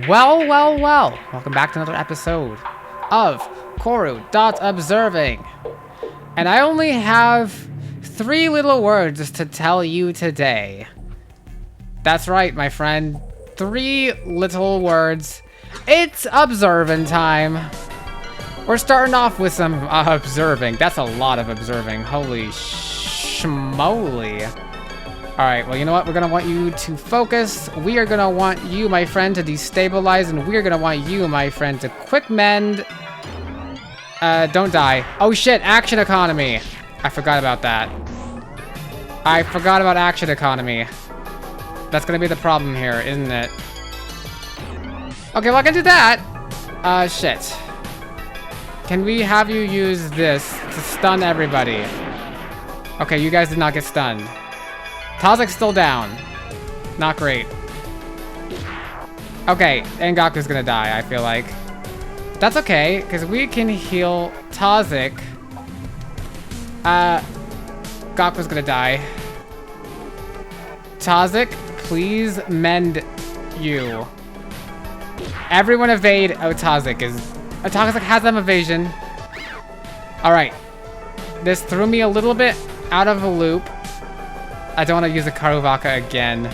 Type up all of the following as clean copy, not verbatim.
Well. Welcome back to another episode of corru.observing. And I only have 3 little words to tell you today. That's right, my friend. 3 little words. It's observing time. We're starting off with some observing. That's a lot of observing. Holy schmoly. Alright, well, you know what? We're gonna want you to focus. We are gonna want you, my friend, to destabilize, and we're gonna want you, my friend, to quick mend. Don't die. Oh shit, action economy. I forgot about that. I forgot about action economy. That's gonna be the problem here, isn't it? Okay, well, I can do that. Shit. Can we have you use this to stun everybody? Okay, you guys did not get stunned. Tazik's still down. Not great. Okay, and Gaku's gonna die, I feel like. That's okay, because we can heal Tazik. Gaku's gonna die. Tazik, please mend you. Everyone evade. Oh, Tazik is... Tazik has some evasion. Alright. This threw me a little bit out of a loop. I don't want to use a Karuvaka again.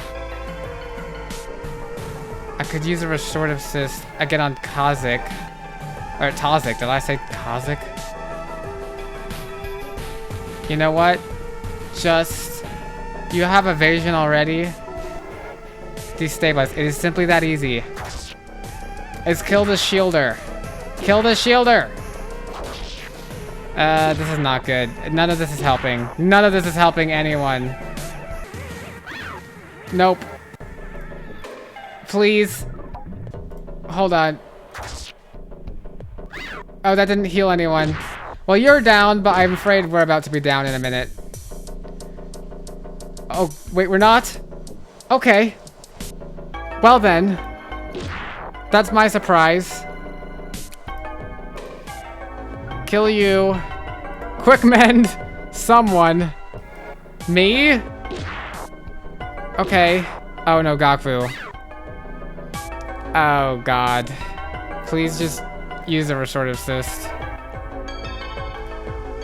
I could use a restorative assist again on Kazik. Or Tazik. Did I say Kazik? You know what? Just... You have evasion already. Destabilize. It is simply that easy. It's kill the shielder. Kill the shielder! This is not good. None of this is helping. None of this is helping anyone. Nope. Please. Hold on. Oh, that didn't heal anyone. Well, you're down, but I'm afraid we're about to be down in a minute. Oh, wait, we're not? Okay. Well then. That's my surprise. Kill you. Quick mend. Someone. Me? Okay. Oh no, Gaku. Oh god. Please just use a restorative assist.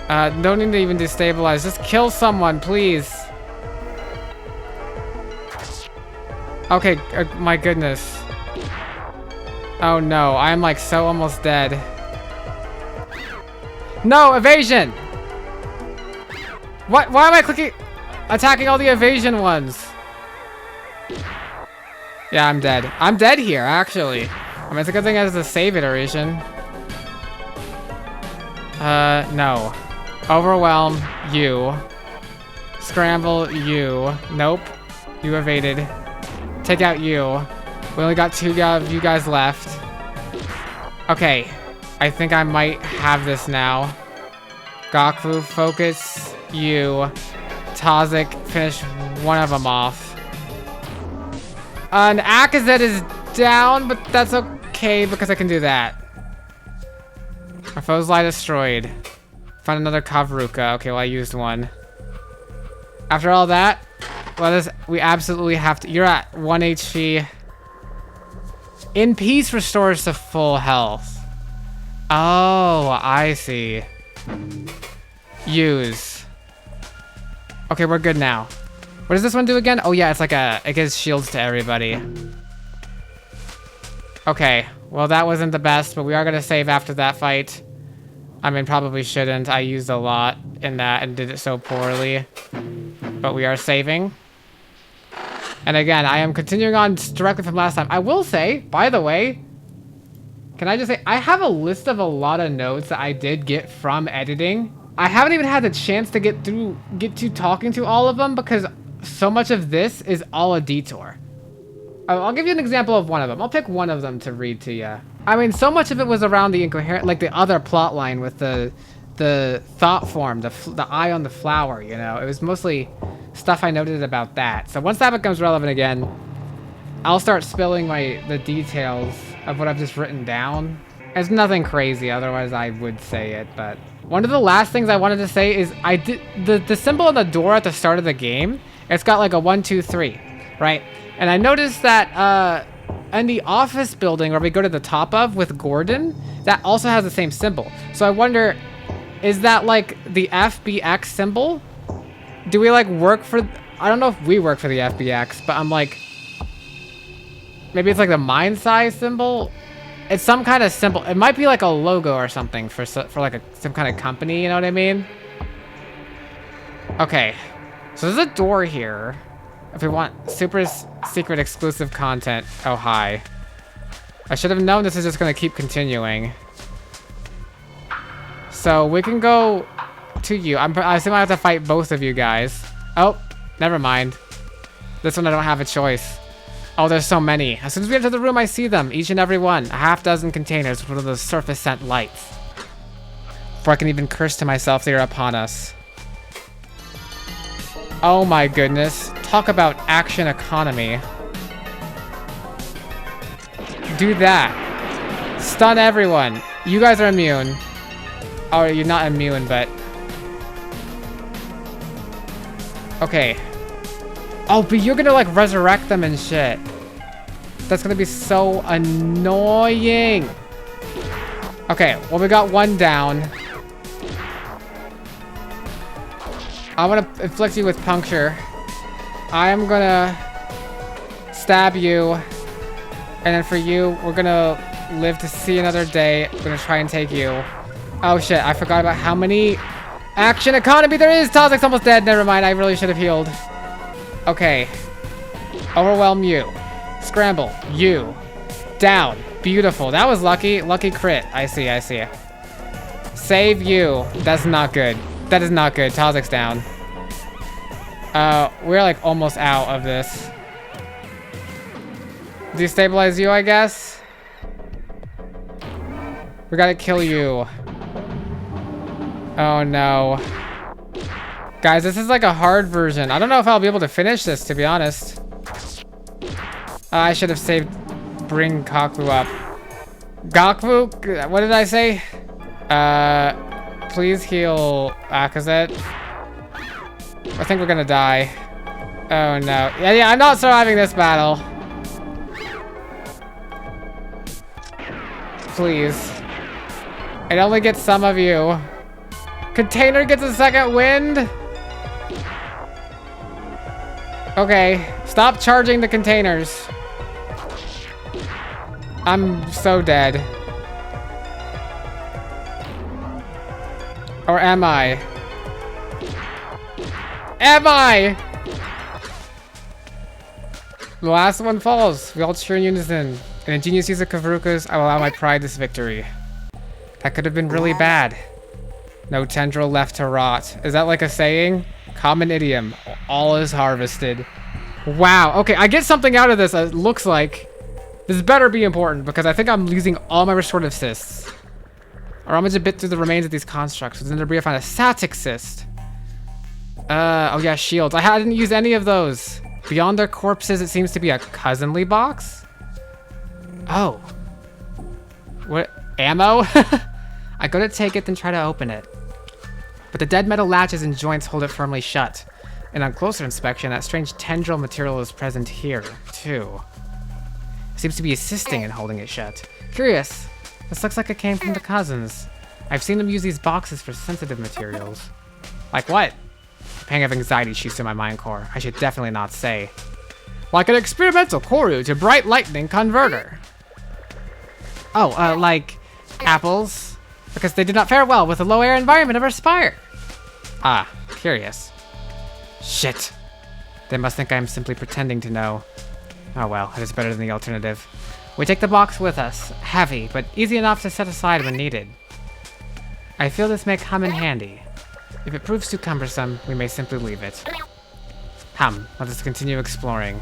Don't need to even destabilize. Just kill someone, please. Okay, my goodness. Oh no, I'm like so almost dead. No, evasion! What? Why am I attacking all the evasion ones? Yeah, I'm dead. I'm dead here, actually. I mean, it's a good thing as a save iteration. No. Overwhelm, you. Scramble, you. Nope. You evaded. Take out you. We only got 2 of you guys left. Okay. I think I might have this now. Gaku, focus, you. Tazik, finish one of them off. And Akazet is down, but that's okay because I can do that. Our foes lie destroyed. Find another Kavruka. Okay, well I used one. After all that, we absolutely have to. You're at 1 HP. In peace restores to full health. Oh, I see. Use. Okay, we're good now. What does this one do again? Oh yeah, it's like it gives shields to everybody. Okay, well that wasn't the best, but we are gonna save after that fight. I mean, probably shouldn't. I used a lot in that and did it so poorly. But we are saving. And again, I am continuing on directly from last time. I will say, by the way, can I just say, I have a list of a lot of notes that I did get from editing. I haven't even had the chance to get to talking to all of them because so much of this is all a detour. I'll give you an example of one of them. I'll pick one of them to read to you. I mean, so much of it was around the incoherent, like the other plot line with the thought form, the eye on the flower, you know? It was mostly stuff I noted about that. So once that becomes relevant again, I'll start spilling the details of what I've just written down. It's nothing crazy, otherwise I would say it, but... One of the last things I wanted to say is I did the symbol on the door at the start of the game, it's got like a 1, 2, 3, right? And I noticed that and the office building where we go to the top of with Gordon, that also has the same symbol. So I wonder, is that like the FBX symbol? Do we like work for, I don't know if we work for the FBX, but I'm like, maybe it's like the mind size symbol? It's some kind of symbol. It might be like a logo or something for like some kind of company, you know what I mean? Okay, so there's a door here. If we want super secret exclusive content. Oh, hi. I should have known this is just gonna keep continuing. So we can go to you. I assume I have to fight both of you guys. Oh, never mind. This one I don't have a choice. Oh, there's so many. As soon as we enter the room, I see them. Each and every one. A half-dozen containers with one of those surface scent lights. Before I can even curse to myself, they are upon us. Oh my goodness. Talk about action economy. Do that. Stun everyone. You guys are immune. Oh, you're not immune, but... Okay. Oh, but you're gonna, like, resurrect them and shit. That's gonna be so annoying. Okay, well, we got one down. I'm gonna inflict you with puncture. I am gonna stab you. And then for you, we're gonna live to see another day. We're gonna try and take you. Oh shit, I forgot about how many action economy there is. Tozik's almost dead. Never mind, I really should have healed. Okay. Overwhelm you. Scramble. You. Down. Beautiful. That was lucky. Lucky crit. I see, I see. Save you. That's not good. That is not good. Tozik's down. We're like almost out of this. Destabilize you, I guess. We gotta kill you. Oh no. Guys, this is like a hard version. I don't know if I'll be able to finish this, to be honest. I should have saved bring Gakvu up. Gakvu? What did I say? Please heal Akazet. I think we're gonna die. Oh no. Yeah, I'm not surviving this battle. Please. It only gets some of you. Container gets a second wind? Okay, stop charging the containers. I'm so dead. Or am I? Am I? The last one falls. We all cheer in unison. In ingenious use of Kavrukas, I will allow my pride this victory. That could have been really bad. No tendril left to rot. Is that like a saying? Common idiom. All is harvested. Wow. Okay, I get something out of this. It looks like. This better be important because I think I'm losing all my restorative cysts. Or I'm gonna bit through the remains of these constructs. Within the debris, I find a static cyst. Oh yeah, shields. I didn't use any of those. Beyond their corpses, it seems to be a cousinly box. Oh. What? Ammo? I go to take it, then try to open it. But the dead metal latches and joints hold it firmly shut. And on closer inspection, that strange tendril material is present here, too. It seems to be assisting in holding it shut. Curious. This looks like it came from the cousins. I've seen them use these boxes for sensitive materials. Like what? A pang of anxiety shoots through my mind core. I should definitely not say. Like an experimental corru to bright lightning converter. Oh, like apples? Because they did not fare well with the low air environment of our spire. Ah, curious. Shit. They must think I am simply pretending to know. Oh well, it is better than the alternative. We take the box with us. Heavy, but easy enough to set aside when needed. I feel this may come in handy. If it proves too cumbersome, we may simply leave it. Let us continue exploring.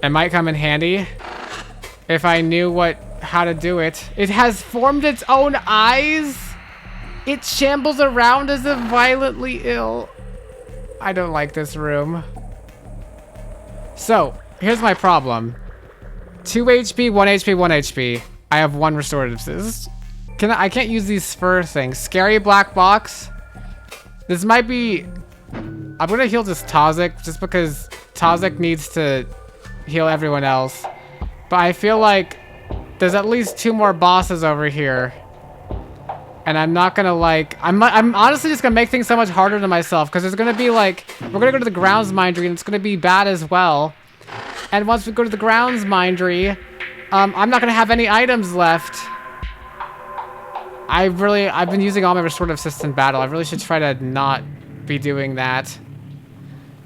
It might come in handy if I knew how to do it. It has formed its own eyes. It shambles around as if violently ill. I don't like this room. So, here's my problem. 2 HP, 1 HP, 1 HP. I have 1 restorative cyst. I can't use these fur things. Scary black box. This might be... I'm gonna heal this Tozik just because Tozik needs to heal everyone else. But I feel like there's at least 2 more bosses over here. And I'm not gonna like, I'm honestly just gonna make things so much harder to myself, because there's gonna be like, we're gonna go to the grounds mindery and it's gonna be bad as well. And once we go to the grounds mindery, I'm not gonna have any items left. I've been using all my restorative assist in battle. I really should try to not be doing that.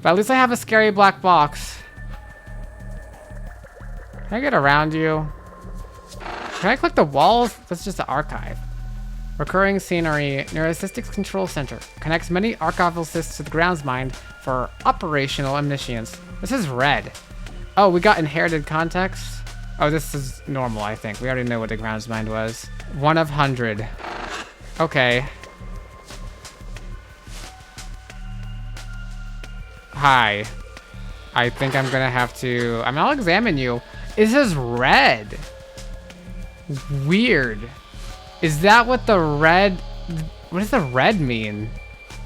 But at least I have a scary black box. Can I get around you? Can I click the walls? That's just the archive. Recurring scenery. Neurostatics Control Center. Connects many archival systems to the grounds mind for operational omniscience. This is red. Oh, we got inherited context. Oh, this is normal, I think. We already know what the grounds mind was. 1 of 100. Okay. Hi. I think I'm gonna have to... I'll examine you. This is red. Weird. Is that what the red... What does the red mean?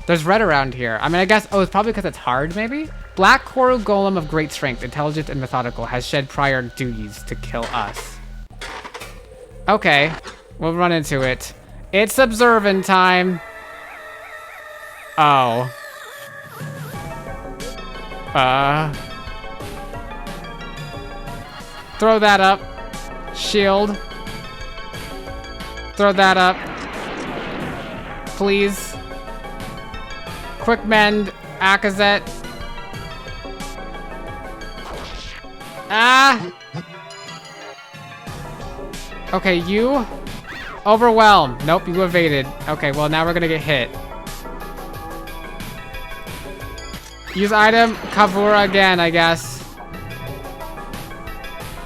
There's red around here. I mean, I guess... Oh, it's probably because it's hard, maybe? Black Corru Golem of great strength, intelligent and methodical, has shed prior duties to kill us. Okay. We'll run into it. It's observing time. Oh. Throw that up. Shield. Throw that up. Please. Quick mend. Akazet. Ah! Okay, you... Overwhelm. Nope, you evaded. Okay, well now we're gonna get hit. Use item. Kavura again, I guess.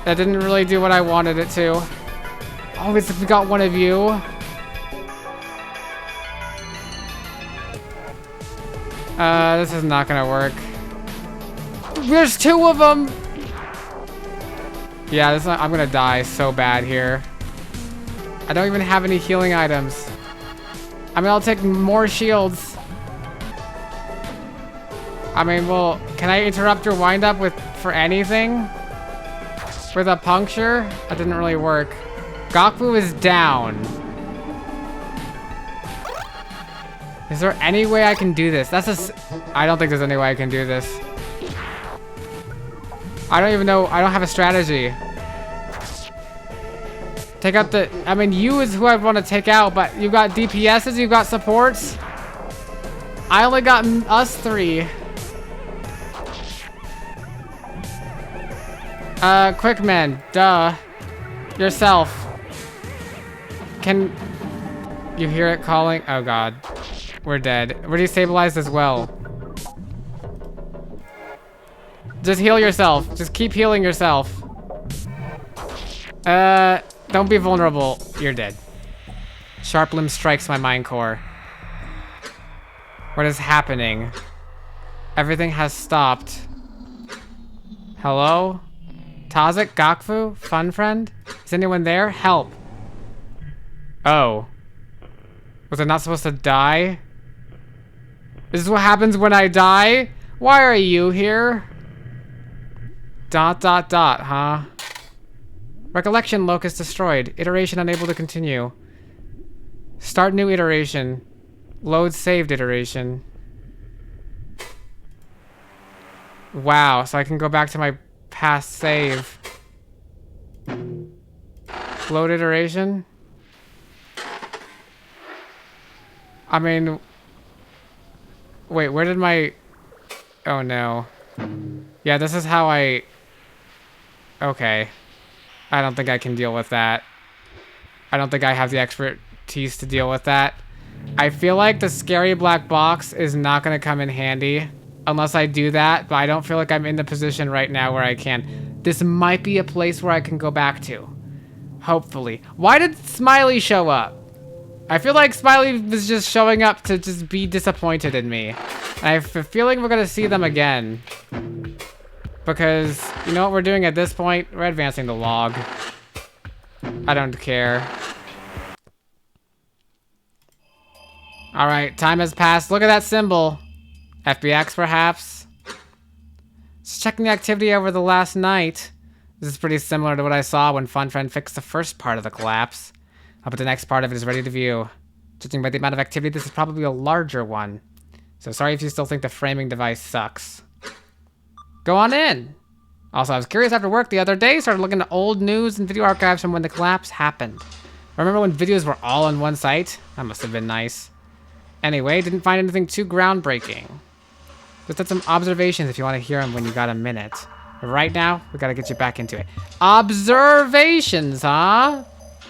That didn't really do what I wanted it to. Oh, we got one of you. This is not gonna work. There's 2 of them! Yeah, I'm gonna die so bad here. I don't even have any healing items. I mean, I'll take more shields. I mean, well, can I interrupt your wind-up for anything? With a puncture? That didn't really work. Gokfu is down. Is there any way I can do this? I don't think there's any way I can do this. I don't even know. I don't have a strategy. Take out the... I mean, you is who I want to take out, but you got DPSs, you got supports. I only got us 3. Quick man. Duh. Yourself. Can... You hear it calling? Oh god. We're dead. We're destabilized as well. Just heal yourself. Just keep healing yourself. Don't be vulnerable. You're dead. Sharp limb strikes my mind core. What is happening? Everything has stopped. Hello? Tazik? Gokfu? Fun friend? Is anyone there? Help. Oh. Was I not supposed to die? This is what happens when I die? Why are you here? ... huh? Recollection locus destroyed. Iteration unable to continue. Start new iteration. Load saved iteration. Wow, so I can go back to my past save. Load iteration? I mean... Wait, where did my... Oh no. Yeah, this is how I... Okay. I don't think I can deal with that. I don't think I have the expertise to deal with that. I feel like the scary black box is not going to come in handy unless I do that, but I don't feel like I'm in the position right now where I can. This might be a place where I can go back to. Hopefully. Why did Smiley show up? I feel like Smiley was just showing up to just be disappointed in me. And I have a feeling we're going to see them again. Because, you know what we're doing at this point? We're advancing the log. I don't care. Alright, time has passed. Look at that symbol. FBX, perhaps? Just checking the activity over the last night. This is pretty similar to what I saw when FunFriend fixed the first part of the collapse. But the next part of it is ready to view. Judging by the amount of activity, this is probably a larger one. So sorry if you still think the framing device sucks. Go on in. Also, I was curious after work the other day, started looking at old news and video archives from when the collapse happened. Remember when videos were all on one site? That must have been nice. Anyway, didn't find anything too groundbreaking. Just had some observations if you want to hear them when you got a minute. But right now, we gotta get you back into it. Observations, huh?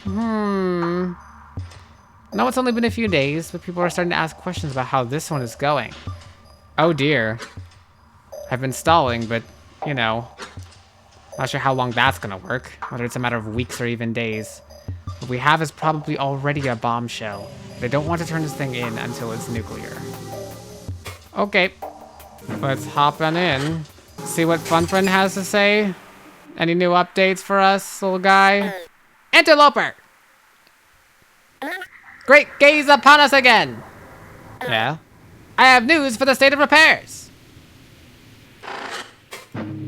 No, it's only been a few days, but people are starting to ask questions about how this one is going. Oh dear. I've been stalling, but, you know, not sure how long that's gonna work, whether it's a matter of weeks or even days. What we have is probably already a bombshell. They don't want to turn this thing in until it's nuclear. Okay, let's hop on in. See what FunFriend has to say. Any new updates for us, little guy? Interloper! Great gaze upon us again! Yeah? I have news for the state of repairs!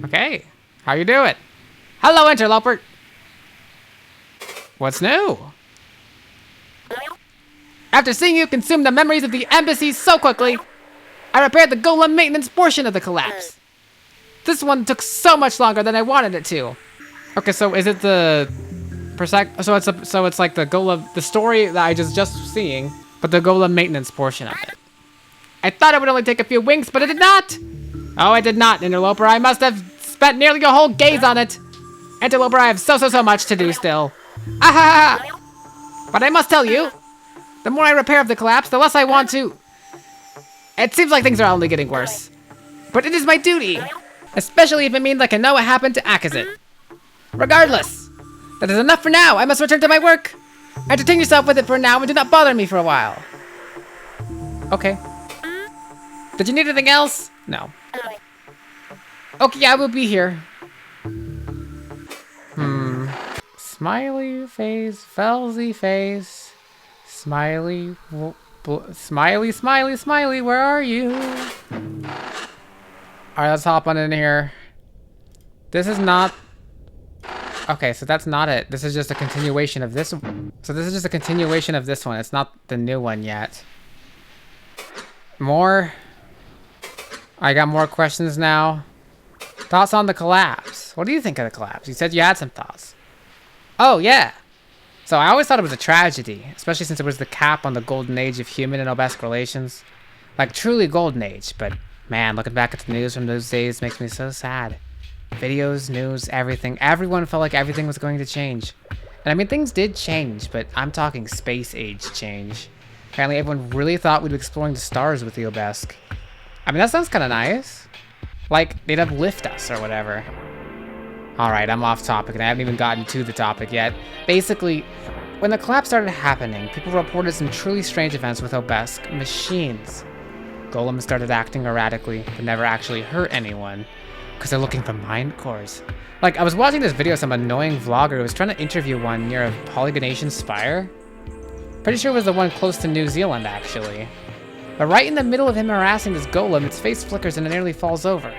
Okay, how you doing? Hello, Interloper! What's new? After seeing you consume the memories of the embassy so quickly, I repaired the golem maintenance portion of the collapse. This one took so much longer than I wanted it to. Okay, so is it the so it's like the golem, the story that I just seeing, but the golem maintenance portion of it. I thought it would only take a few winks, but it did not. Oh, it did not, Interloper. I must have spent nearly a whole gaze on it. Interloper, I have so much to do still. Ah! But I must tell you, the more I repair of the collapse, the less I want to. It seems like things are only getting worse. But it is my duty, especially if it means I can know what happened to Akazit. Regardless, that is enough for now. I must return to my work. Entertain yourself with it for now and do not bother me for a while. Okay. Did you need anything else? No. Okay, I will be here. Smiley face, Felzy face. Smiley, smiley, where are you? Alright, let's hop on in here. This is not... Okay, so that's not it. This is just a continuation of this. So this is just a continuation of this one. It's not the new one yet. More. I got more questions now. Thoughts on the collapse. What do you think of the collapse? You said you had some thoughts. Oh, yeah. So I always thought it was a tragedy, especially since it was the cap on the golden age of human and obesque relations. Like, truly golden age, but man, looking back at the news from those days makes me so sad. Videos, news, everything. Everyone felt like everything was going to change. And I mean, things did change, but I'm talking space age change. Apparently everyone really thought we'd be exploring the stars with the obesque. I mean, that sounds kind of nice. Like, they'd uplift us or whatever. Alright, I'm off topic and I haven't even gotten to the topic yet. Basically, when the collapse started happening, people reported some truly strange events with obesque machines. Golems started acting erratically, but never actually hurt anyone. Because they're looking for mind cores. Like, I was watching this video of some annoying vlogger who was trying to interview one near a Polygonation spire. Pretty sure it was the one close to New Zealand, actually. But right in the middle of him harassing this golem, its face flickers and it nearly falls over.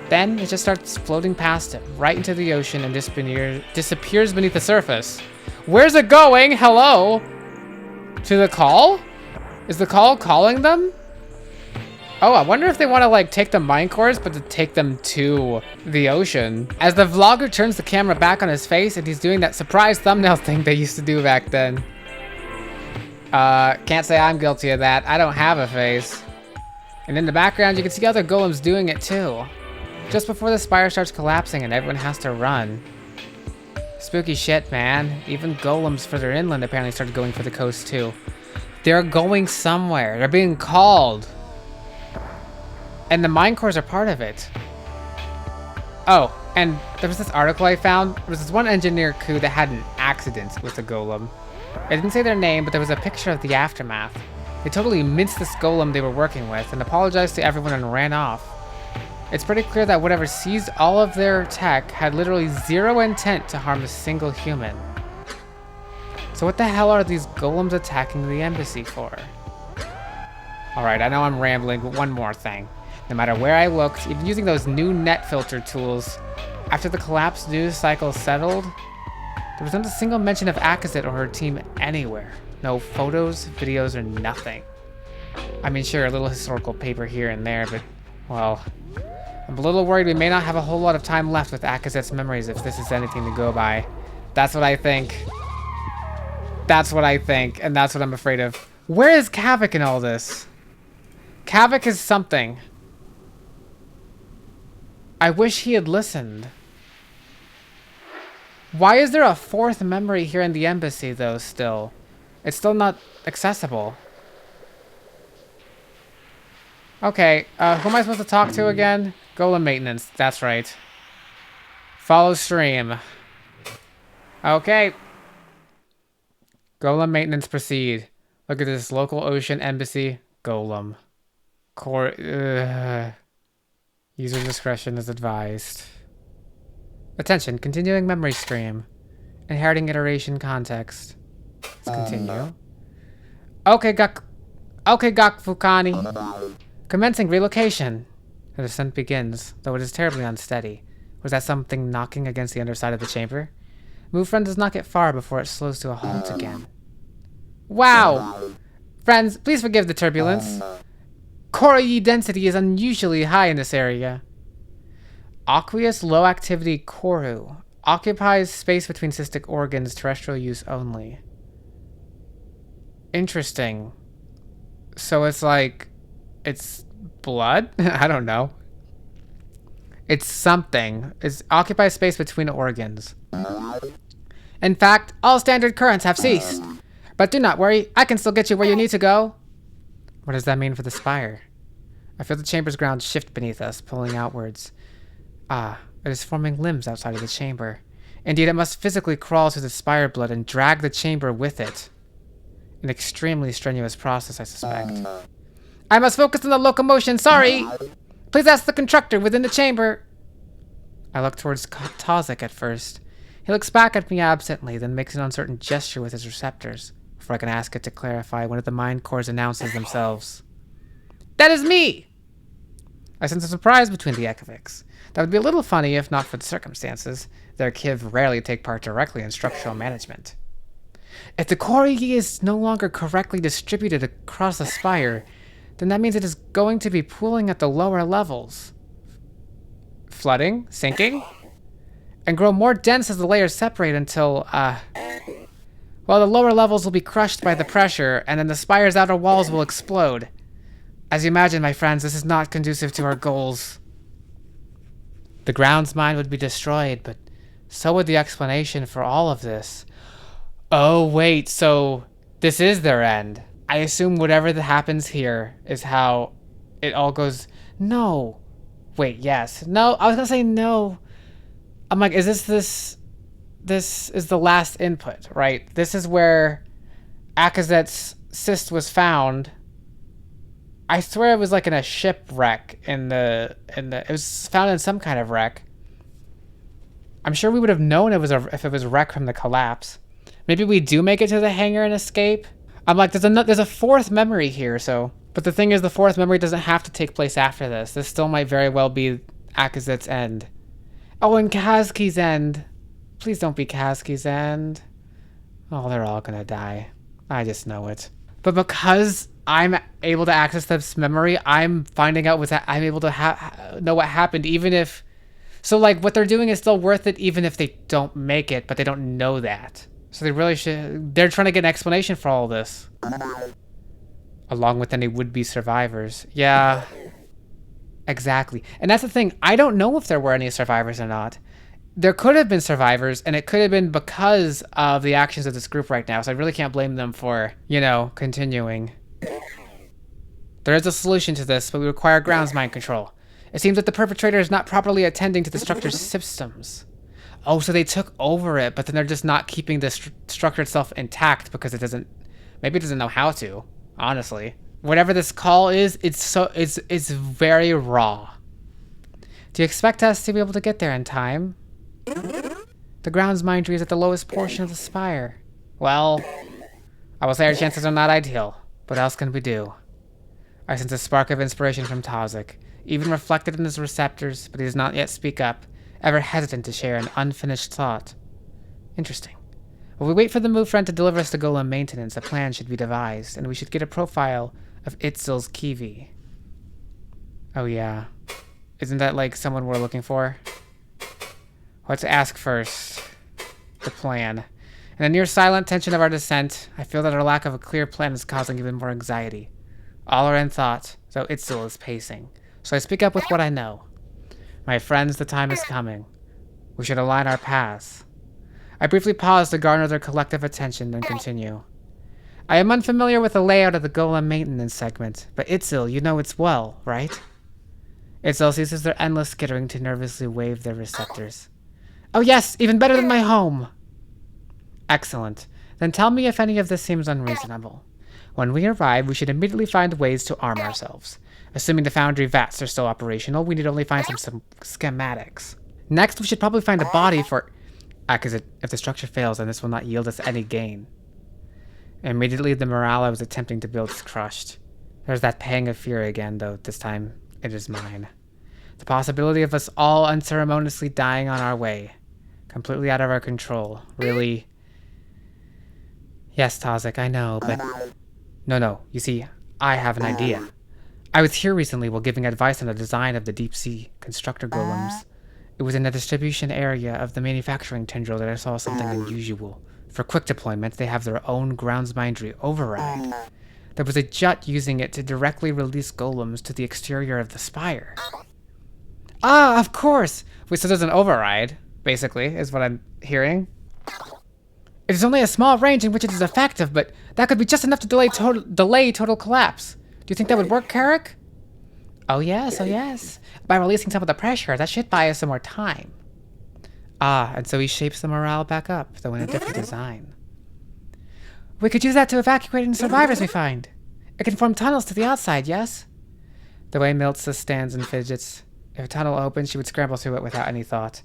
Then, it just starts floating past him, right into the ocean and disappears beneath the surface. Where's it going? Hello? To the call? Is the call calling them? Oh, I wonder if they want to, like, take the mind cores, but to take them to the ocean. As the vlogger turns the camera back on his face, and he's doing that surprise thumbnail thing they used to do back then. Can't say I'm guilty of that. I don't have a face. And in the background, you can see other golems doing it, too. Just before the spire starts collapsing and everyone has to run. Spooky shit, man. Even golems further inland apparently started going for the coast, too. They're going somewhere. They're being called. And the mind cores are part of it. Oh, and there was this article I found. There was this one engineer crew that had an accident with the golem. It didn't say their name, but there was a picture of the aftermath. They totally minced this golem they were working with and apologized to everyone and ran off. It's pretty clear that whatever seized all of their tech had literally zero intent to harm a single human. So what the hell are these golems attacking the embassy for? Alright, I know I'm rambling, but one more thing. No matter where I looked, even using those new net filter tools, After the collapse news cycle settled, there was not a single mention of Akazit or her team anywhere. No photos, videos, or nothing. I mean, sure, a little historical paper here and there, but, well, I'm a little worried we may not have a whole lot of time left with Akazit's memories if this is anything to go by. That's what I think. That's what I think, and that's what I'm afraid of. Where is Kavik in all this? Kavik is something. I wish he had listened. Why is there a fourth memory here in the embassy, though, still? It's still not accessible. Okay, who am I supposed to talk to again? Golem maintenance, that's right. Follow stream. Okay. Golem maintenance proceed. Look at this, local ocean embassy, Golem. User discretion is advised. Attention, continuing memory stream. Inheriting iteration context. Let's continue. Okay, Gakfukani. Commencing relocation. The descent begins, though it is terribly unsteady. Was that something knocking against the underside of the chamber? Move friend does not get far before it slows to a halt again. Wow! Friends, please forgive the turbulence. Corru density is unusually high in this area. Aqueous low activity corru. Occupies space between cystic organs, terrestrial use only. Interesting. So it's like, it's blood? I don't know. It's something. It occupies space between organs. In fact, all standard currents have ceased. But do not worry, I can still get you where you need to go. What does that mean for the spire? I feel the chamber's ground shift beneath us, pulling outwards. Ah, it is forming limbs outside of the chamber. Indeed, it must physically crawl through the spire blood and drag the chamber with it. An extremely strenuous process, I suspect. I must focus on the locomotion, sorry! Please ask the constructor within the chamber. I look towards Tazik at first. He looks back at me absently, then makes an uncertain gesture with his receptors. Before I can ask it to clarify, one of the mind cores announces themselves. That is me! I sense a surprise between the Ekavix. That would be a little funny if not for the circumstances. Their Kiv rarely take part directly in structural management. If the Korigi is no longer correctly distributed across the spire, then that means it is going to be pooling at the lower levels. Flooding? Sinking? And grow more dense as the layers separate until, well, the lower levels will be crushed by the pressure, and then the spire's outer walls will explode. As you imagine, my friends, this is not conducive to our goals. The ground's mind would be destroyed, but so would the explanation for all of this. Oh, wait, so this is their end. I assume whatever that happens here is how it all goes. No. Wait, yes. No, I was gonna say no. I'm like, is this is the last input, right? This is where Akazet's cyst was found. I swear it was like in a shipwreck it was found in some kind of wreck. I'm sure we would have known if it was a wreck from the collapse. Maybe we do make it to the hangar and escape. I'm like, there's a fourth memory here, so. But the thing is, the fourth memory doesn't have to take place after this. This still might very well be Akazet's end. Oh, and Kazki's end. Please don't be Kazki's end. Oh, they're all gonna die. I just know it. But because I'm able to access this memory, I'm finding out I'm able to know what happened, even if. So, like, what they're doing is still worth it, even if they don't make it, but they don't know that. So they really should. They're trying to get an explanation for all this, along with any would-be survivors. Yeah, exactly. And that's the thing. I don't know if there were any survivors or not. There could have been survivors, and it could have been because of the actions of this group right now. So I really can't blame them for, continuing. There is a solution to this, but we require grounds mind control. It seems that the perpetrator is not properly attending to the structure's systems. Oh, so they took over it, but then they're just not keeping the structure itself intact because maybe it doesn't know how to, honestly. Whatever this call is, it's very raw. Do you expect us to be able to get there in time? The grounds mind tree is at the lowest portion of the spire. Well, I will say our chances are not ideal. What else can we do? I sense a spark of inspiration from Tazik, even reflected in his receptors, but he does not yet speak up. ever hesitant to share an unfinished thought. Interesting. While we wait for the move friend to deliver us to golem maintenance, a plan should be devised, and we should get a profile of Itzil's Kiwi. Oh yeah. Isn't that like someone we're looking for? Let's ask first. The plan. In the near silent tension of our descent, I feel that our lack of a clear plan is causing even more anxiety. All are in thought, though Itzil is pacing. So I speak up with what I know. My friends, the time is coming. We should align our paths. I briefly pause to garner their collective attention, then continue. I am unfamiliar with the layout of the golem maintenance segment, but Itzil, you know it's well, right? Itzil ceases their endless skittering to nervously wave their receptors. Oh yes, even better than my home! Excellent. Then tell me if any of this seems unreasonable. When we arrive, we should immediately find ways to arm ourselves. Assuming the foundry vats are still operational, we need only find some schematics. Next, we should probably find a body for... because if the structure fails, then this will not yield us any gain. Immediately, the morale I was attempting to build is crushed. There's that pang of fear again, though this time it is mine. The possibility of us all unceremoniously dying on our way. Completely out of our control. Really... Yes, Tazik, I know, but... No, you see, I have an idea. I was here recently while giving advice on the design of the deep-sea constructor golems. It was in the distribution area of the manufacturing tendril that I saw something unusual. For quick deployment, they have their own groundsmindry override. There was a jut using it to directly release golems to the exterior of the spire. Ah, of course! Wait, so there's an override, basically, is what I'm hearing. It is only a small range in which it is effective, but that could be just enough to delay total collapse. Do you think that would work, Carrick? Oh yes. By releasing some of the pressure, that should buy us some more time. Ah, and so he shapes the morale back up, though in a different design. We could use that to evacuate any survivors we find. It can form tunnels to the outside, yes? The way Miltza stands and fidgets. If a tunnel opened, she would scramble through it without any thought.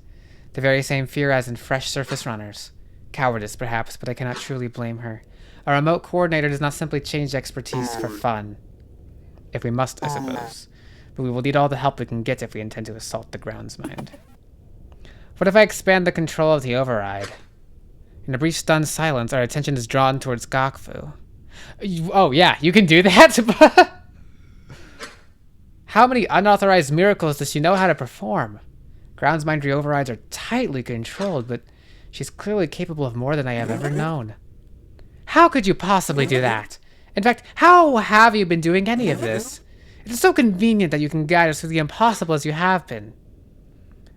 The very same fear as in fresh surface runners. Cowardice, perhaps, but I cannot truly blame her. A remote coordinator does not simply change expertise for fun. If we must, I suppose. But we will need all the help we can get if we intend to assault the groundsmind. What if I expand the control of the override? In a brief stunned silence, our attention is drawn towards Gokfu. Oh yeah, you can do that? How many unauthorized miracles does she know how to perform? Groundsmindry overrides are tightly controlled, but she's clearly capable of more than I have ever known. How could you possibly do that? In fact, how have you been doing any of this? It is so convenient that you can guide us through the impossible as you have been.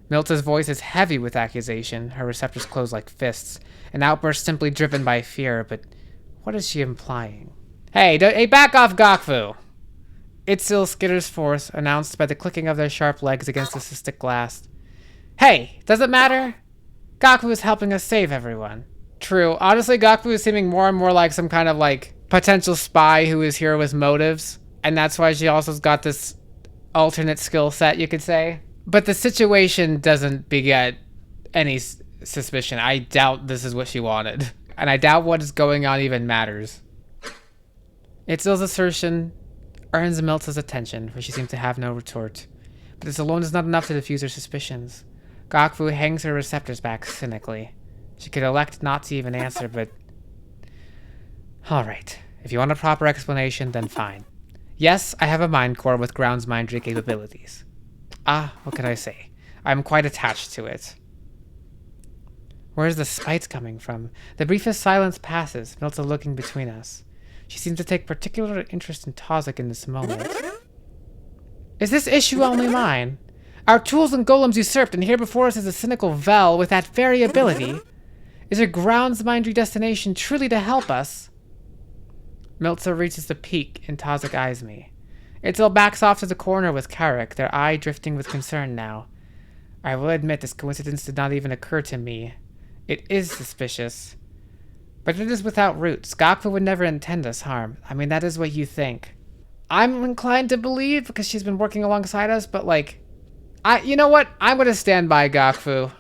Milta's voice is heavy with accusation, her receptors close like fists, an outburst simply driven by fear, but what is she implying? Hey, back off, Gokfu! Itzil skitters forth, announced by the clicking of their sharp legs against the cystic glass. Hey, does it matter? Gokfu is helping us save everyone. True. Honestly, Gokfu is seeming more and more like some kind of like potential spy who is here with motives, and that's why she also's got this alternate skill set, you could say. But the situation doesn't beget any suspicion. I doubt this is what she wanted, and I doubt what is going on even matters. Itzil's assertion earns Milta's attention, for she seems to have no retort. But this alone is not enough to diffuse her suspicions. Gokfu hangs her receptors back cynically. She could elect not to even answer, but... Alright, if you want a proper explanation, then fine. Yes, I have a mind core with groundsmindry capabilities. Ah, what can I say? I'm quite attached to it. Where's the spite coming from? The briefest silence passes, Milta looking between us. She seems to take particular interest in Tazik in this moment. Is this issue only mine? Our tools and golems usurped, and here before us is a cynical Vel with that very ability. Is her groundsmindry destination truly to help us? Milta reaches the peak, and Tazik eyes me. Itzil backs off to the corner with Carrick, their eye drifting with concern now. I will admit this coincidence did not even occur to me. It is suspicious. But it is without roots. Gokfu would never intend us harm. I mean, that is what you think. I'm inclined to believe, because she's been working alongside us, but like... you know what? I'm going to stand by Gokfu.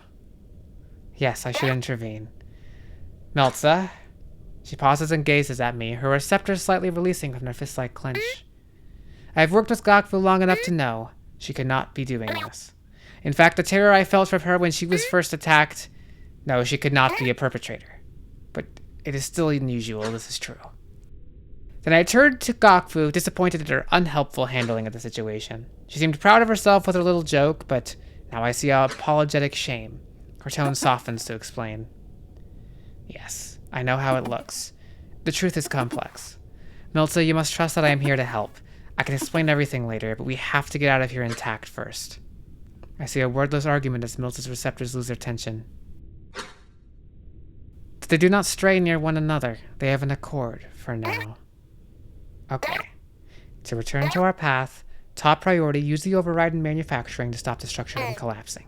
Yes, I should intervene. Milta. She pauses and gazes at me, her receptors slightly releasing from their fist-like clench. I have worked with Gokfu long enough to know she could not be doing this. In fact, the terror I felt from her when she was first attacked... No, she could not be a perpetrator. But it is still unusual, this is true. Then I turned to Gokfu, disappointed at her unhelpful handling of the situation. She seemed proud of herself with her little joke, but now I see apologetic shame. Her tone softens to explain. Yes, I know how it looks. The truth is complex. Milta, you must trust that I am here to help. I can explain everything later, but we have to get out of here intact first. I see a wordless argument as Milta's receptors lose their tension. They do not stray near one another. They have an accord, for now. Okay. To return to our path, top priority, use the override in manufacturing to stop the structure from collapsing.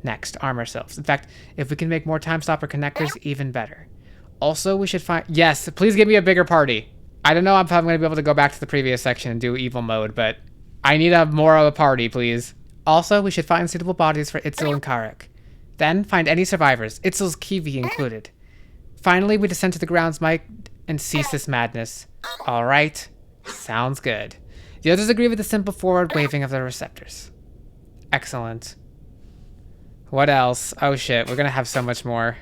Next, arm ourselves. In fact, if we can make more time stopper connectors, even better. Also, we should find... Yes, please give me a bigger party. I don't know if I'm going to be able to go back to the previous section and do evil mode, but I need more of a party, please. Also, we should find suitable bodies for Itzel and Karek. Then, find any survivors, Itzel's Kiwi included. Finally, we descend to the grounds, Mike, and cease this madness. All right. Sounds good. The others agree with the simple forward waving of their receptors. Excellent. What else? Oh shit, we're gonna have so much more.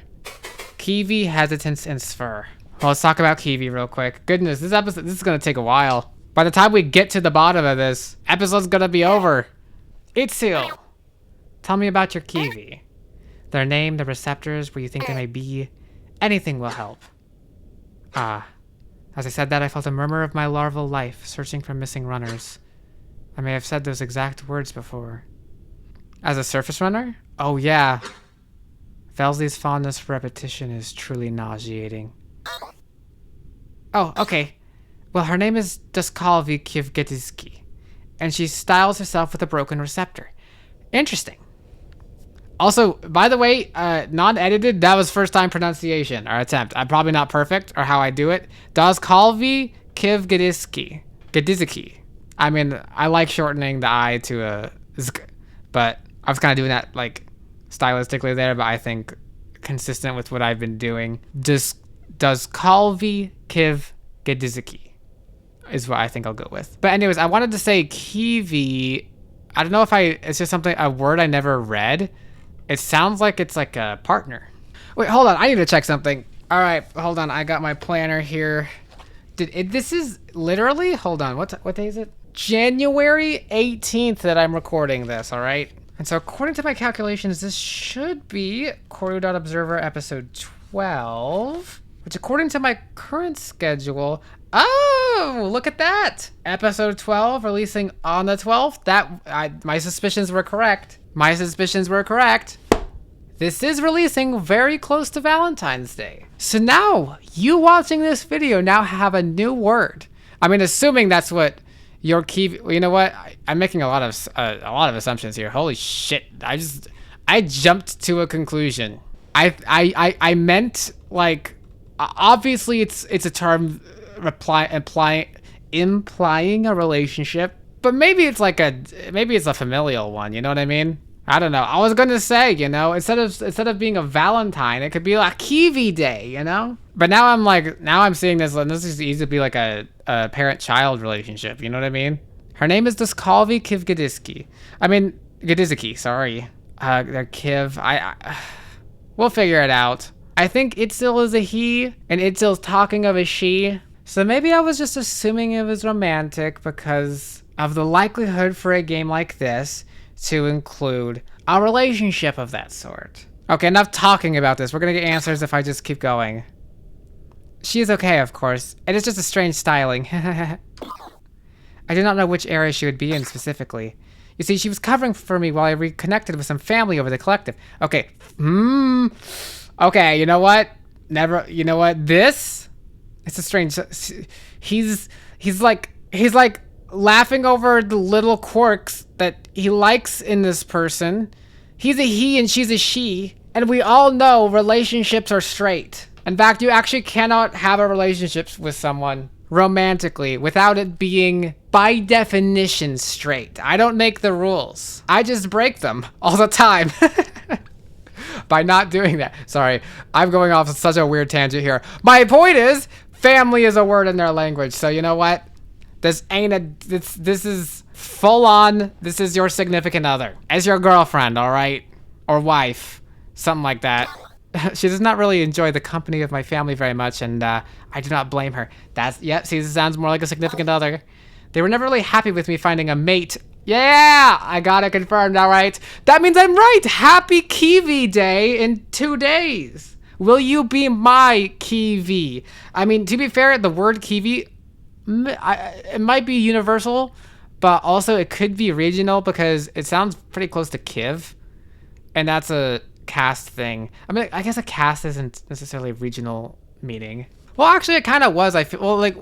Kiwi, hesitance, and spur. Well, let's talk about Kiwi real quick. Goodness, this is gonna take a while. By the time we get to the bottom of this, episode's gonna be over. Itzel, tell me about your Kiwi. Their name, the receptors, where you think they may be. Anything will help. Ah. As I said that, I felt a murmur of my larval life, searching for missing runners. I may have said those exact words before. As a surface runner? Oh yeah. Velsley's fondness for repetition is truly nauseating. Oh, okay. Well, her name is Duskalvi Kivgetiski, and she styles herself with a broken receptor. Interesting. Also, by the way, non-edited, that was first time pronunciation, or attempt. I'm probably not perfect, or how I do it. Duskalvi Kivgetiski. I mean, I like shortening the I to a zk, but I was kind of doing that, like, stylistically there, but I think consistent with what I've been doing. Duskalvi Kivgetiski is what I think I'll go with. But anyways, I wanted to say Kiwi. I don't know if it's just a word I never read. It sounds like it's like a partner. Wait, hold on. I need to check something. All right, hold on. I got my planner here. This is literally, hold on. What day is it? January 18th that I'm recording this, all right? And so according to my calculations, this should be corru.observer episode 12, which according to my current schedule, oh, look at that. Episode 12 releasing on the 12th. My suspicions were correct. My suspicions were correct. This is releasing very close to Valentine's Day. So now, you watching this video now have a new word. I mean, assuming that's what your key... You know what? I'm making a lot of assumptions here. Holy shit. I jumped to a conclusion. I meant, like... Obviously, it's a term implying a relationship. But maybe it's a familial one, you know what I mean? I don't know. I was gonna say, you know, instead of being a Valentine, it could be like Kiwi Day, you know? But now I'm seeing this, and this is easy to be like a parent-child relationship, you know what I mean? Her name is Duskalvi Kivgetiski. I mean, Gediziki, sorry. They're Kiv. We'll figure it out. I think Itzel is a he, and Itzel's talking of a she. So maybe I was just assuming it was romantic because of the likelihood for a game like this to include a relationship of that sort. Okay, enough talking about this. We're gonna get answers if I just keep going. She is okay, of course. It is just a strange styling. I do not know which area she would be in specifically. You see, she was covering for me while I reconnected with some family over the collective. Okay. Okay, you know what? You know what? This... It's a strange... He's like laughing over the little quirks that he likes in this person. He's a he and she's a she. And we all know relationships are straight. In fact, you actually cannot have a relationship with someone romantically without it being, by definition, straight. I don't make the rules. I just break them all the time. By not doing that. Sorry, I'm going off on such a weird tangent here. My point is, family is a word in their language. So you know what? This ain't a, this is full on, this is your significant other. As your girlfriend, all right? Or wife, something like that. She does not really enjoy the company of my family very much, and I do not blame her. Yep, see, this sounds more like a significant other. They were never really happy with me finding a mate. Yeah, I got it confirmed, all right. That means I'm right. Happy Kiwi Day in 2 days. Will you be my Kiwi? I mean, to be fair, the word Kiwi, it might be universal, but also it could be regional because it sounds pretty close to Kiv, and that's a caste thing. I mean, I guess a caste isn't necessarily regional meaning. Well, actually, it kind of was. I feel, well, like,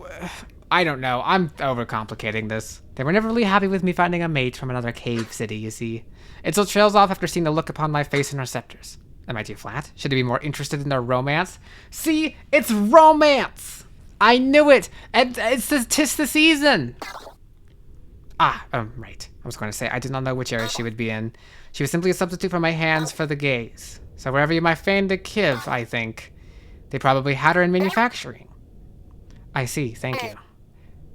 I don't know. I'm overcomplicating this. They were never really happy with me finding a mate from another cave city, you see. It still trails off after seeing the look upon my face and receptors. Am I too flat? Should I be more interested in their romance? See, it's romance! I knew it! And tis the season! Right. I was going to say, I did not know which area she would be in. She was simply a substitute for my hands for the gaze. So wherever you might find a Kiv, I think, they probably had her in manufacturing. I see, thank you.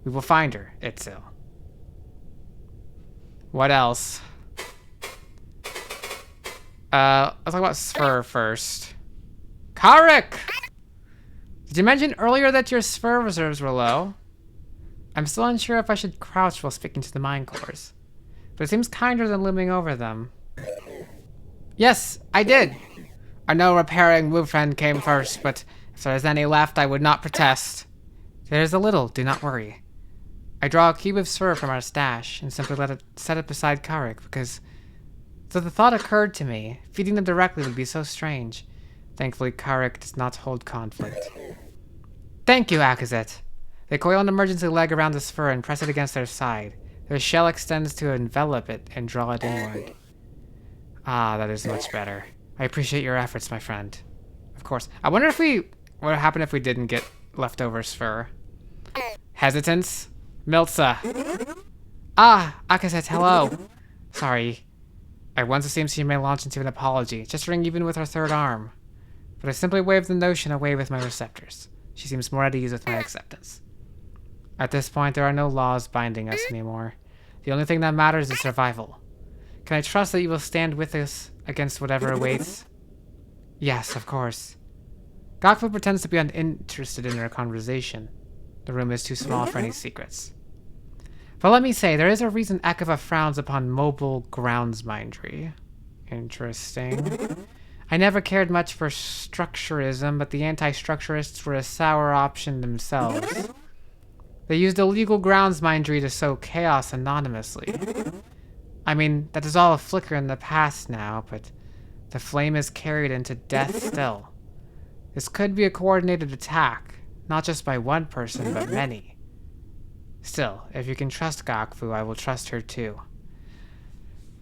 We will find her, Itzel. What else? Let's talk about Spur first. Karik! Did you mention earlier that your Spur reserves were low? I'm still unsure if I should crouch while speaking to the mine cores, but it seems kinder than looming over them. Yes, I did. I know repairing Wufren came first, but if there is any left, I would not protest. There is a little, do not worry. I draw a cube of Spur from our stash and simply set it beside Karik because so the thought occurred to me, feeding them directly would be so strange. Thankfully, Karik does not hold conflict. Thank you, Akazet. They coil an emergency leg around the Spur and press it against their side. Their shell extends to envelop it and draw it inward. Ah, that is much better. I appreciate your efforts, my friend. Of course. I wonder if what would happen if we didn't get leftover Spur. Hesitance? Miltza. Ah, Akazet, hello. Sorry. I once assumed she may launch into an apology, gesturing even with her third arm. But I simply waved the notion away with my receptors. She seems more at ease with my acceptance. At this point, there are no laws binding us anymore. The only thing that matters is survival. Can I trust that you will stand with us against whatever awaits? Yes, of course. Gokfu pretends to be uninterested in our conversation. The room is too small for any secrets. But let me say, there is a reason Akava frowns upon mobile groundsmindry. Interesting. I never cared much for structurism, but the anti-structurists were a sour option themselves. They used illegal groundsmindry to sow chaos anonymously. I mean, that is all a flicker in the past now, but the flame is carried into death still. This could be a coordinated attack, not just by one person, but many. Still, if you can trust Gokfu, I will trust her too.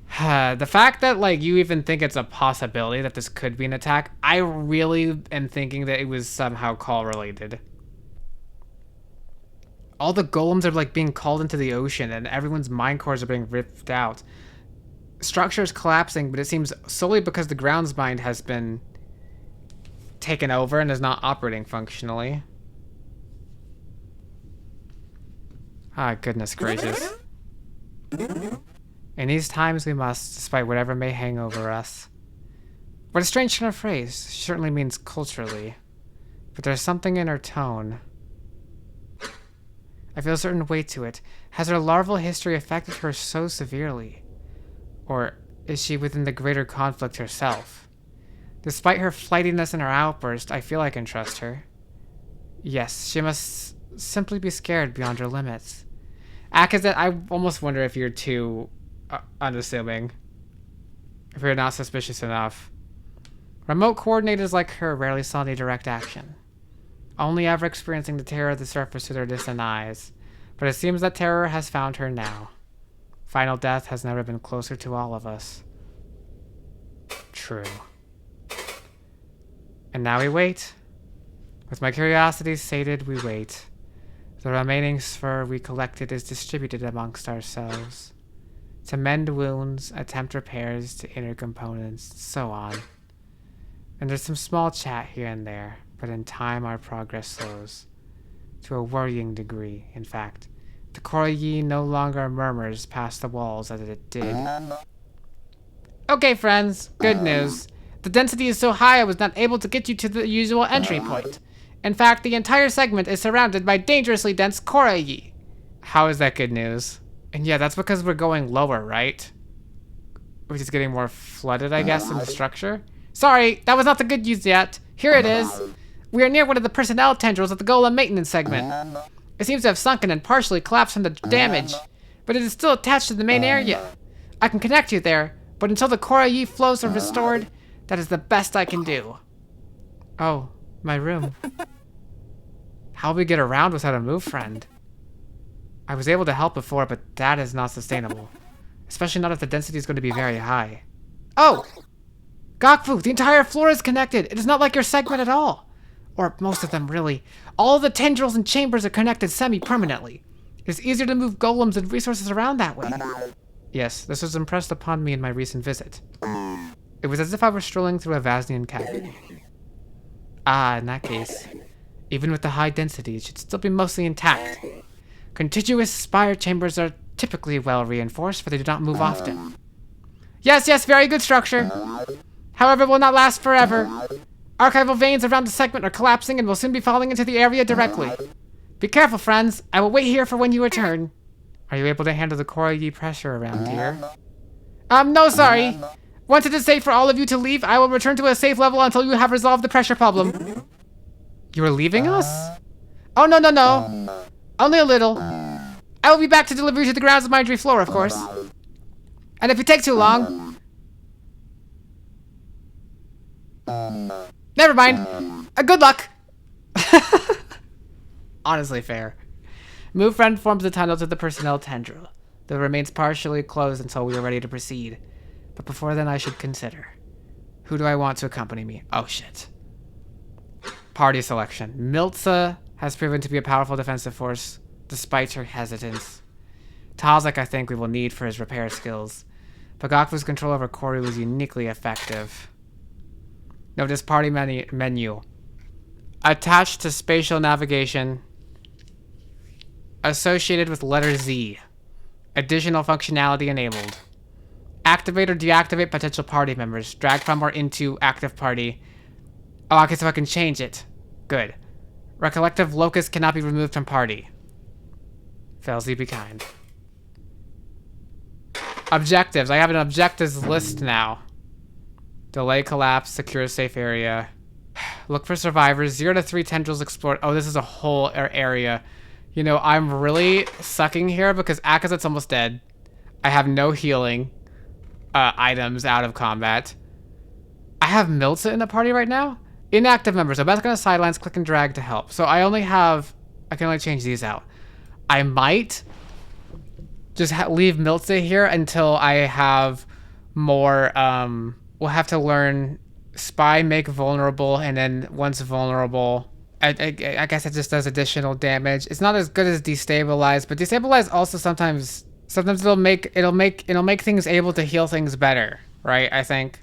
The fact that, like, you even think it's a possibility that this could be an attack, I really am thinking that it was somehow call-related. All the golems are, like, being called into the ocean, and everyone's mind cores are being ripped out. Structure is collapsing, but it seems solely because the grounds mind has been taken over and is not operating functionally. Ah, goodness gracious. In these times we must, despite whatever may hang over us. What a strange turn of phrase. She certainly means culturally. But there's something in her tone. I feel a certain weight to it. Has her larval history affected her so severely? Or is she within the greater conflict herself? Despite her flightiness and her outburst, I feel I can trust her. Yes, she must simply be scared beyond her limits. Akazet, I almost wonder if you're too unassuming. If you're not suspicious enough. Remote coordinators like her rarely saw any direct action. Only ever experiencing the terror of the surface with their distant eyes. But it seems that terror has found her now. Final death has never been closer to all of us. True. And now we wait. With my curiosity sated, we wait. The remaining sphere we collected is distributed amongst ourselves. To mend wounds, attempt repairs to inner components, so on. And there's some small chat here and there, but in time our progress slows. To a worrying degree, in fact. The corru no longer murmurs past the walls as it did. Okay, friends, good news. The density is so high I was not able to get you to the usual entry point. In fact, the entire segment is surrounded by dangerously dense corru. How is that good news? And yeah, that's because we're going lower, right? We're just getting more flooded, I guess, in the structure. Sorry, that was not the good news yet. Here it is. We are near one of the personnel tendrils of the golem maintenance segment. It seems to have sunken and partially collapsed from the damage, but it is still attached to the main area. I can connect you there, but until the corru flows are restored, that is the best I can do. Oh, my room. How will we get around without a move friend? I was able to help before, but that is not sustainable. Especially not if the density is going to be very high. Oh! Gokfu, the entire floor is connected. It is not like your segment at all. Or most of them, really. All of the tendrils and chambers are connected semi-permanently. It is easier to move golems and resources around that way. Yes, this was impressed upon me in my recent visit. It was as if I were strolling through a Vasnian cavern. Ah, in that case, even with the high density, it should still be mostly intact. Contiguous spire chambers are typically well reinforced, but they do not move often. Yes, very good structure. However, it will not last forever. Archival veins around the segment are collapsing and will soon be falling into the area directly. Be careful, friends. I will wait here for when you return. Are you able to handle the corru pressure around here? No, sorry. Once it is safe for all of you to leave, I will return to a safe level until you have resolved the pressure problem. You are leaving us? Oh, no. Only a little. I will be back to deliver you to the grounds of my entry floor, of course. And if you take too long... Never mind. Good luck. Honestly fair. Move friend forms the tunnel to the personnel tendril. That remains partially closed until we are ready to proceed. But before then, I should consider. Who do I want to accompany me? Oh, shit. Party selection. Milza has proven to be a powerful defensive force, despite her hesitance. Tazak, I think we will need for his repair skills. But Gokfu's control over corru is uniquely effective. Notice party menu. Attached to spatial navigation. Associated with letter Z. Additional functionality enabled. Activate or deactivate potential party members. Drag from or into active party. Oh, okay, so I can change it. Good. Recollective locus cannot be removed from party. Felzy, be kind. Objectives. I have an objectives list now. Delay collapse, secure safe area. Look for survivors. 0 to 3 tendrils explored. Oh, this is a whole area. You know, I'm really sucking here because Akazat's almost dead. I have no healing items out of combat. I have Milza in the party right now. Inactive members. I'm back on the sidelines. Click and drag to help. So I can only change these out. I might just leave Milza here until I have more, we'll have to learn spy, make vulnerable, and then once vulnerable, I guess it just does additional damage. It's not as good as destabilize, but destabilize also sometimes it'll make things able to heal things better, right? I think.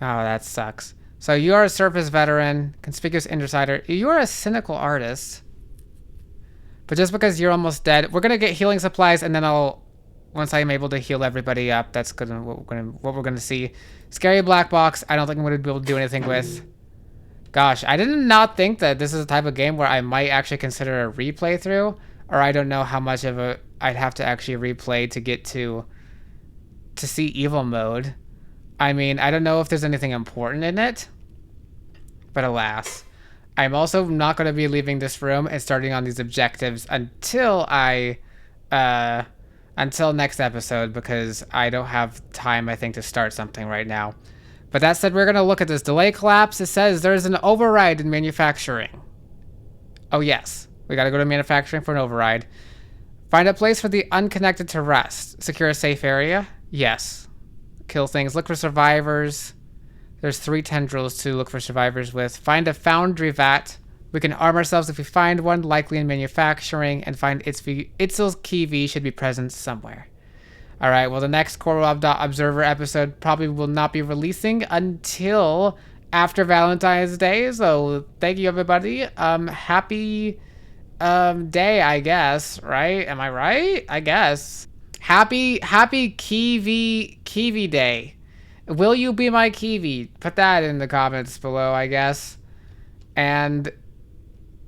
Oh, that sucks. So you are a surface veteran, conspicuous insider. You are a cynical artist. But just because you're almost dead, we're gonna get healing supplies, and then once I'm able to heal everybody up, that's what we're gonna see. Scary black box. I don't think I'm gonna be able to do anything with. Gosh, I did not think that this is a type of game where I might actually consider a replay through, or I don't know how much of I'd have to actually replay to get to see evil mode. I mean, I don't know if there's anything important in it, but alas. I'm also not going to be leaving this room and starting on these objectives until until next episode, because I don't have time, I think, to start something right now. But that said, we're going to look at this delay collapse. It says there's an override in manufacturing. Oh, yes. We got to go to manufacturing for an override. Find a place for the unconnected to rest. Secure a safe area. Yes. Kill things. Look for survivors. There's 3 tendrils to look for survivors with. Find a foundry vat. We can arm ourselves if we find one, likely in manufacturing, and find Itzel's key V should be present somewhere. Alright, well, the next corru.observer episode probably will not be releasing until after Valentine's Day, so thank you, everybody. Happy day, I guess, right? Am I right? I guess. Happy Kiwi Day. Will you be my Kiwi? Put that in the comments below, I guess. And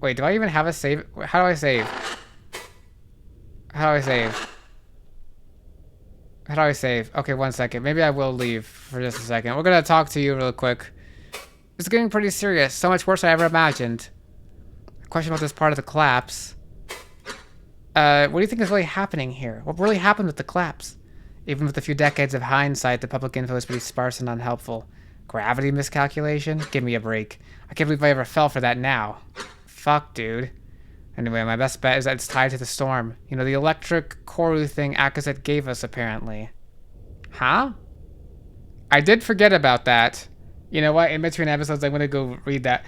wait, do I even have a save? How do I save? How do I save? How do I save? Okay, 1 second. Maybe I will leave for just a second. We're gonna talk to you real quick. It's getting pretty serious. So much worse than I ever imagined. Question about this part of the collapse. What do you think is really happening here? What really happened with the collapse? Even with a few decades of hindsight, the public info is pretty sparse and unhelpful. Gravity miscalculation? Give me a break. I can't believe I ever fell for that now. Fuck, dude. Anyway, my best bet is that it's tied to the storm. You know, the electric corru thing Akazet gave us, apparently. Huh? I did forget about that. You know what? In between episodes, I'm gonna go read that.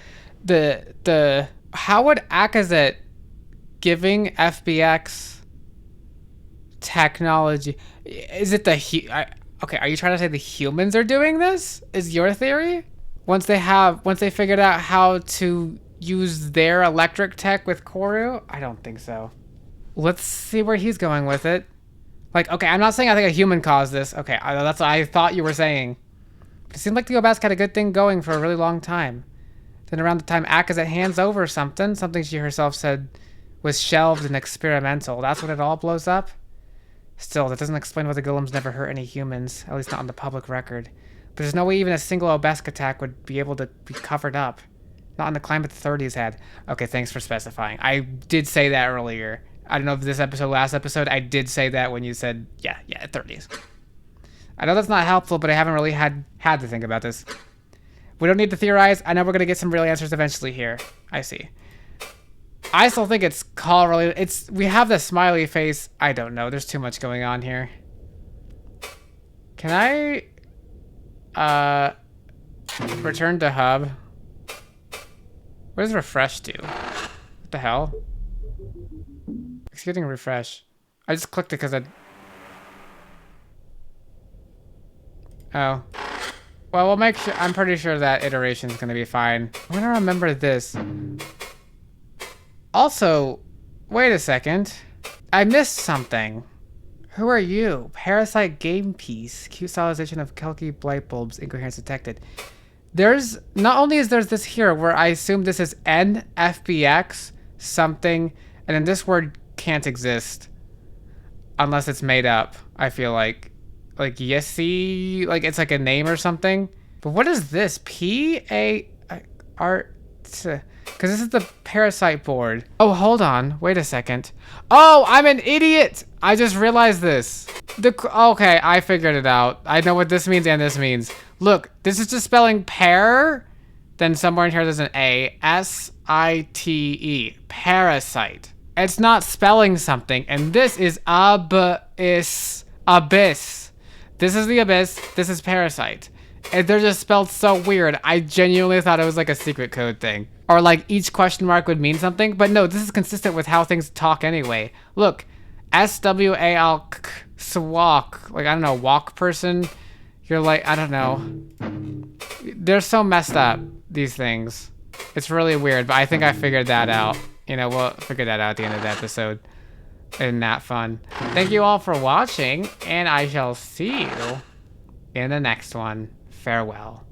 How would Akazet giving FBX technology... Is it the... okay, are you trying to say the humans are doing this? Is your theory? Once they figured out how to use their electric tech with Corru? I don't think so. Let's see where he's going with it. Like, okay, I'm not saying I think a human caused this. Okay, that's what I thought you were saying. It seemed like the Obask had a good thing going for a really long time. Then around the time Akazet hands over something she herself said was shelved and experimental. That's when it all blows up? Still, that doesn't explain why the golems never hurt any humans, at least not on the public record. But there's no way even a single Obask attack would be able to be covered up. Not in the climate the 30s had. Okay, thanks for specifying. I did say that earlier. I don't know if this episode, last episode, I did say that when you said, yeah, 30s. I know that's not helpful, but I haven't really had to think about this. We don't need to theorize. I know we're going to get some real answers eventually here. I see. I still think it's call related. We have the smiley face. I don't know. There's too much going on here. Can I return to hub? What does refresh do? What the hell? Executing refresh. I just clicked it because I... Oh. Well, we'll make sure... I'm pretty sure that iteration is going to be fine. I'm going to remember this. Also, wait a second. I missed something. Who are you? Parasite game piece. Cute stylization of Kelky blight bulbs. Incoherence detected. There's... Not only is there this here where I assume this is NFBX something, and then this word can't exist unless it's made up, I feel like. Like, Yesy, like it's like a name or something. But what is this? P-A-R... Because this is the parasite board. Oh, hold on. Wait a second. Oh, I'm an idiot! I just realized this. Okay, I figured it out. I know what this means and this means. Look, this is just spelling pear. Then somewhere in here there's an A. S-I-T-E. Parasite. It's not spelling something. And this is abyss. Abyss. This is the abyss. This is parasite. And they're just spelled so weird. I genuinely thought it was like a secret code thing. Or like each question mark would mean something. But no, this is consistent with how things talk anyway. Look. S-W-A-L-K. Swalk. Like, I don't know, walk person. You're like, I don't know. They're so messed up, these things. It's really weird, but I think I figured that out. You know, we'll figure that out at the end of the episode. Isn't that fun? Thank you all for watching, and I shall see you in the next one. Farewell.